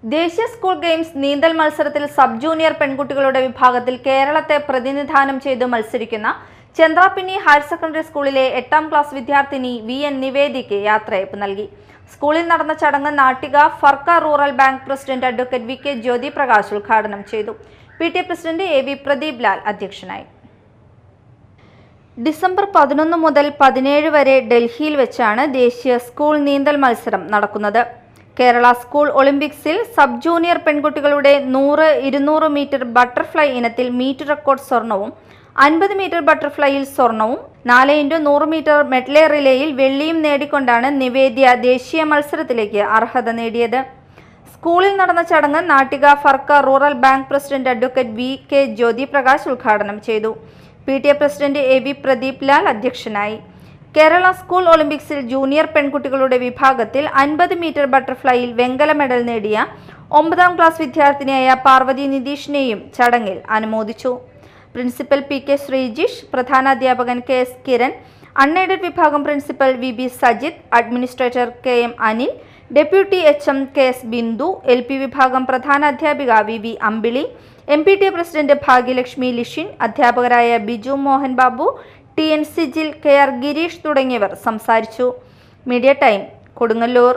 ദേശീയ school games നീന്തൽ മത്സരത്തിൽ സബ് ജൂനിയർ പെൺകുട്ടികളുടെ വിഭാഗത്തിൽ കേരളത്തെ പ്രതിനിധാനം ചെയ്ത് മത്സരിക്കുന്ന ചന്ദ്രാപിന്നി ഹയർ സെക്കൻഡറി സ്കൂളിലെ 8ാം ക്ലാസ് വിദ്യാർത്ഥിനി VN നിവേദിക്ക് യാത്രയയപ്പ് നൽകി. സ്കൂളിൽ നടന്ന ചടങ്ങ് Nattika Firka rural bank president advocate VK Jyothi Prakash ഉദ്ഘാടനം ചെയ്തു. PTA president AV Pradeep Lal അധ്യക്ഷനായി. ഡിസംബർ 11 മുതൽ 17 വരെ ഡൽഹിയിൽ വെച്ചാണ് ദേശീയ സ്കൂൾ നീന്തൽ മത്സരം നടക്കുന്നത്. കേരള സ്കൂൾ ഒളിമ്പിക്സിൽ സബ് ജൂനിയർ പെൺകുട്ടികളുടെ 100-200 മീറ്റർ ബട്ടർഫ്ലൈ ഇനത്തിൽ മീറ്റർ റെക്കോർഡ് സ്വർണവും, 50 മീറ്റർ ബട്ടർഫ്ലൈയിൽ സ്വർണവും, 4x100 മീറ്റർ മെഡ്ലേ റിലേയിൽ വെള്ളിയും നേടിക്കൊണ്ടാണ് നിവേദ്യ ദേശീയ മത്സരത്തിലേക്ക് അർഹത നേടിയത്. സ്കൂളിൽ നടന്ന ചടങ്ങ് Nattika Firka rural bank president advocate VK Jyothi Prakash ഉദ്ഘാടനം ചെയ്തു. PTA president AV Pradeep Lal അധ്യക്ഷനായി. കേരള സ്കൂൾ ഒളിമ്പിക്സിൽ ജൂനിയർ പെൺകുട്ടികളുടെ വിഭാഗത്തിൽ 50 മീറ്റർ ബട്ടർഫ്ലൈയിൽ വെങ്കല മെഡൽ നേടിയ 9ാം ക്ലാസ് വിദ്യാർത്ഥിനിയായ പാർവതി നിതീഷിനെയും ചടങ്ങിൽ അനുമോദിച്ചു. പ്രിൻസിപ്പൽ PK ശ്രീജിഷ്, പ്രധാനാധ്യാപകൻ KS കിരൺ, അൺഎയ്ഡഡ് വിഭാഗം principal VB Sajith, administrator KM Anil, deputy HM KS Bindu, LP വിഭാഗം പ്രധാനാധ്യാപിക VV Ambili, MPTA president Bhagyalakshmi Lishin, അധ്യാപകരായ ബിജു മോഹൻ ബാബു, TN സിജിൽ, KR ഗിരീഷ് തുടങ്ങിയവർ സംസാരിച്ചു. Media time, Kodungallur.